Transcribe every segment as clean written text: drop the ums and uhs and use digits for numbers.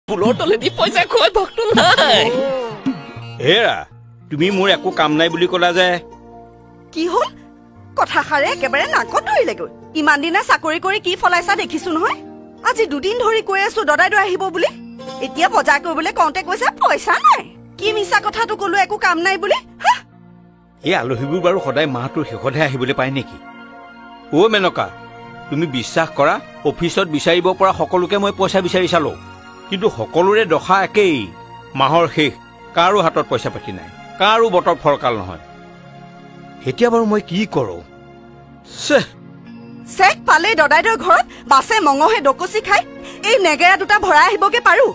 ফুলৰ তলেদি পইচা খোৱা ভক্ত নাই হেৰা তুমি মোৰ একো কাম নাই বুলি ক'লা যে কি হ'ল কথাষাৰে একেবাৰে নাকত ধৰিলেগৈ ইমান দিনা চাকৰি কৰি কি ফলাইছা দেখিছো নহয় আজি দুদিন ধৰি কৈ আছো দদাইদৈ আহিব বুলি এতিয়া বজাৰ কৰিবলৈ কওঁতে কৈছে পইচা নাই কি মিছা কথাটো ক'লো একো কাম নাই বুলি এই আলহীবোৰ বাৰু সদায় মাহটোৰ শেষতহে আহিবলৈ পায় নেকি অ' মেনকা তুমি বিশ্বাস কৰা অফিচত বিচাৰিব পৰা সকলোকে মই পইচা বিচাৰি চালো কিন্তু সকলোৰে দশা একেই মাহৰ শেষ কাৰো হাতত পইচা পাতি নাই কাৰো বতৰ ফৰকাল নহয় এতিয়া বাৰু মই কি কৰোঁ চেক পালে দদাইদৈ ঘৰত বাছে মঙহে ডকচি খাই এই নেগেৰা দুটা ভৰাই আহিবগে পাৰো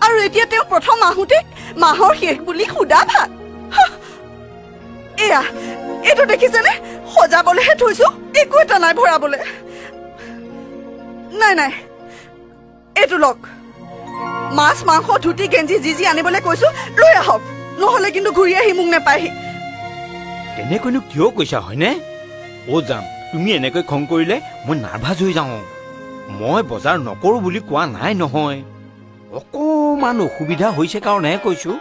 আৰু এতিয়া তেওঁ প্ৰথম আহোঁতে মাহৰ শেষ বুলি সুদা ভাত এয়া এইটো দেখিছেনে সজাবলৈহে থৈছো একো এটা নাই ভৰাবলৈ নাই নাই এইটো লওক মাছ মাংস ধুতি গেঞ্জি যি আনিবলৈ কৈছো লৈ আহক নহ'লে কিন্তু ঘূৰি আহি মোক নেপায়হি তেনেকৈনো কিয় কৈছা হয়নে অ' যাম তুমি এনেকৈ খং কৰিলে মই নাৰ্ভাছ হৈ যাওঁ মই বজাৰ নকৰো বুলি কোৱা নাই নহয় অকণমান অসুবিধা হৈছে কাৰণেহে কৈছো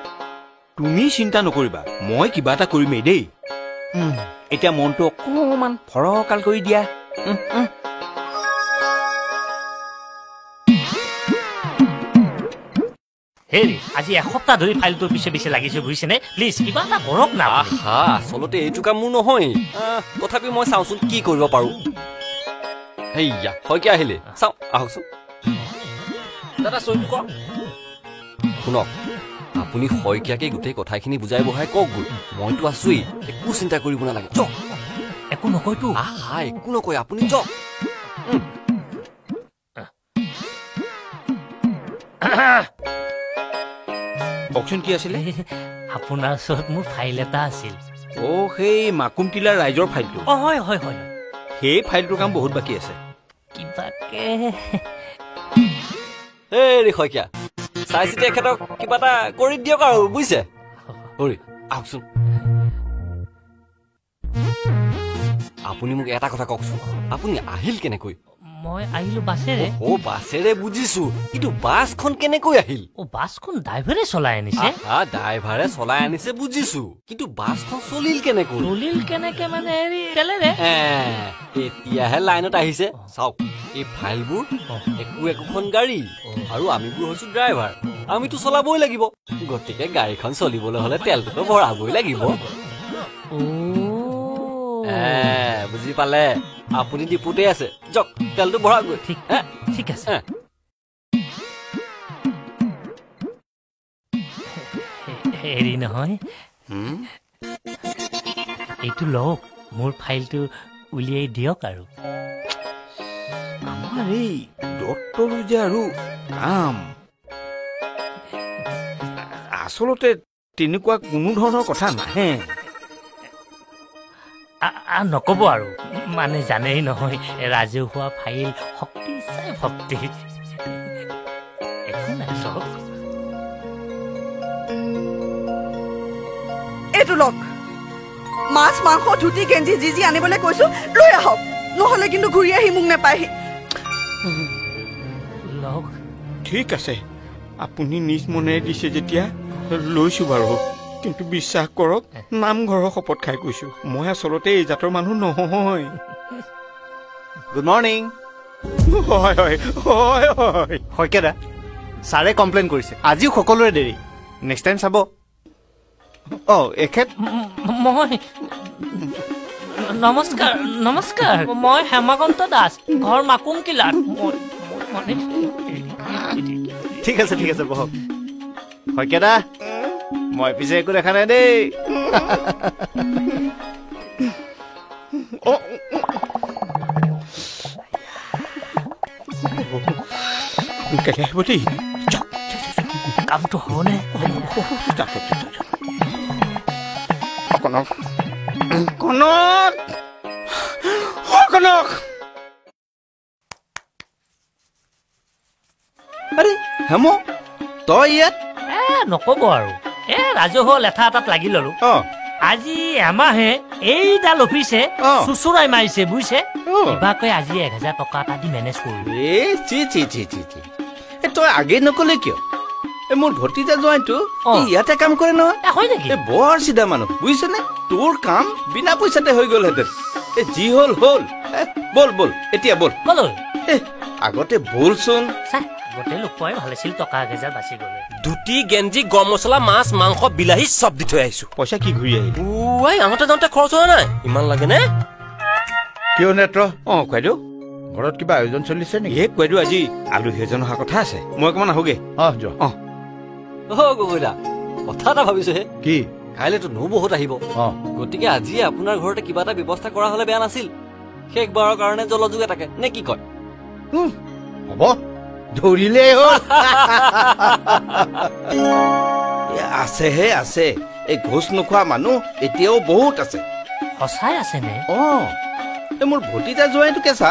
তুমি চিন্তা নকৰিবা মই কিবা এটা কৰিমেই দেই এতিয়া মনটো অকণমান ফৰকাল কৰি দিয়া হেৰি আজি এসপ্তাহ ধৰি ফাইলটোৰ পিছে পিছে লাগিছে বুজিছেনে প্লিজ কিবা এটা কৰক না আচলতে এইটো কাম মোৰ নহয় তথাপি মই চাওঁচোন কি কৰিব পাৰো হেইয়া শইকীয়া আহিলে চাওঁ আহকচোন দাদা চহীটো কৰ শুনক আপুনি শইকীয়াকে গোটেই কথাখিনি বুজাই বঢ়াই কওক গৈ মইতো আছোৱেই একো চিন্তা কৰিব নালাগে যক একো নকয়তো একো নকয় আপুনি যক কওকচোন কি আছিলে আপোনাৰ ওচৰত মোৰ ফাইল এটা আছিল অ' সেই মাকুম টিলাৰ ৰাইজৰ ফাইলটো হয় হয় হয় সেই ফাইলটোৰ কাম বহুত বাকী আছে কিবাকে হেৰি শইকীয়া চাই চিতি এখেতক কিবা এটা কৰি দিয়ক আৰু বুজিছে আহকচোন আপুনি মোক এটা কথা কওকচোন আপুনি আহিল কেনেকৈ মই আহিলো বাছেৰে বাছেৰে বুজিছো কিন্তু বাছখন কেনেকৈ আহিল বাছখন ড্ৰাইভাৰে চলাই আনিছে ড্ৰাইভাৰে চলাই আনিছে বুজিছো কিন্তু বাছখন চলিল কেনেকে মানে হেৰি তেলেৰে এতিয়াহে লাইনত আহিছে চাওক এই ফাইলবোৰ একোখন গাড়ী আৰু আমিবোৰ হৈছো ড্ৰাইভাৰ আমিতো চলাবই লাগিব গতিকে গাড়ীখন চলিবলৈ হলে তেলটোতো ভৰাবই লাগিব বুজি পালে আপুনি ডিপুতে আছে যক তেলটো ভৰা গৈ ঠিক আছে হেৰি নহয় এইটো লওক মোৰ ফাইলটো উলিয়াই দিয়ক আৰু আমাৰ এই ডক্টৰো যে আৰু কাম আচলতে তেনেকুৱা কোনো ধৰণৰ কথা নাহে নকব আৰু মানে জানেই নহয় ৰাজহুৱা ফাইল শক্তি চাই ভক্তি একো নাই চব এইটো লওক মাছ মাংস ধুতি গেঞ্জি যি আনিবলৈ কৈছো লৈ আহক নহ'লে কিন্তু ঘূৰি আহি মোক নেপায়হি লওক ঠিক আছে আপুনি নিজ মনেৰে দিছে যেতিয়া লৈছো বাৰু কিন্তু বিশ্বাস কৰক নামঘৰৰ শপত খাই কৈছো মই আচলতে এই জাতৰ মানুহ নহয় গুড মৰ্ণিং হয় হয় হয় হয় শইকীয়া ছাৰে কমপ্লেইন কৰিছে আজিও সকলোৰে দেৰি নেক্সট টাইম চাব এখেত মই নমস্কাৰ মই হেমাকান্ত দাস ঘৰ মাকুম কিলাত ঠিক আছে বহক শইকীয়া মই পিছে একো দেখা নাই দেই কামটো হনে আৰে হেম তই ইয়াত নকব আৰু ৰাজহুৱা লেঠা এটাত লাগি ললো আজি এমাহে এইডাল অফিচে চুচুৰাই মাৰিছে বুজিছে কিবাকৈ আজি 1000 টকা এটা দি মেনেজ কৰিলো তই আগেই নকলে কিয় মোৰ ভতিজা জোৱাইটো অ। ইয়াতে কাম কৰে নহয় হয় নেকি বৰ চিধা মানুহ বুজিছনে তোৰ কাম বিনা পইচাতে হৈ গ'লহেঁতেন যি হ'ল হ'ল বল বল এতিয়া বল কলৈ আগতে বলচোন গোটেই লুকুৱাই ভাল আছিল টকা 1000 বাচি গ'লে ধুতি গেঞ্জি গৰম মছলা মাছ মাংস বিলাহী চব দি থৈ আহিছো পইচা কি ঘূৰি আহিল ওৱাই আহোঁতে যাওঁতে খৰচ হোৱা নাই ইমান লাগে নে কিয় নেত্ৰ খুৱাইদেউ ঘৰত কিবা আয়োজন চলিছে নেকি খুৱাইদেউ আজি আলহী এজন অহা কথা আছে মই অকণমান আহোগে যোৱা গগৈদা কথা এটা ভাবিছোহে কি কাইলেতো নৌ বহুত আহিব গতিকে আজিয়ে আপোনাৰ ঘৰতে কিবা এটা ব্যৱস্থা কৰা হলে বেয়া নাছিল শেষবাৰৰ কাৰণে জলযোগ এটাকে নে কি কয় হ'ব ধৰিলেই হ'ল আছেহে আছে এই ঘোষ নোখোৱা মানুহ এতিয়াও বহুত আছে সঁচাই আছেনে মোৰ ভতিজা জোৱাইটো কেঁচা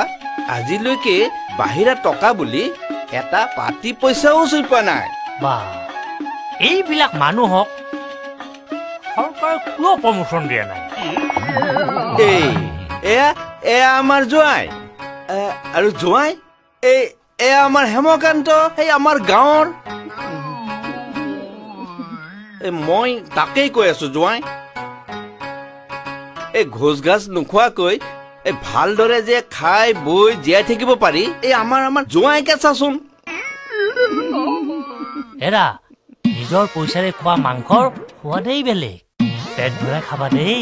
আজিলৈকে বাহিৰা টকা বুলি এটা পাতি পইচাও চুই পোৱা নাই বা এইবিলাক মানুহক চৰকাৰে কিয় প্ৰমোচন দিয়া নাই এয়া আমাৰ জোৱাই আৰু জোৱাই এয়া আমাৰ হেমকান্ত সেই আমাৰ গাঁৱৰ মই তাকেই কৈ আছো জোৱাই এই ঘোষ ঘাচ নোখোৱাকৈ ভালদৰে যে খাই বৈ জীয়াই থাকিব পাৰি এই আমাৰ জোৱাইকে চাচোন এৰা নিজৰ পইচাৰে খোৱা মাংসৰ সোৱাদেই বেলেগ পেট ভৰাই খাবা দেই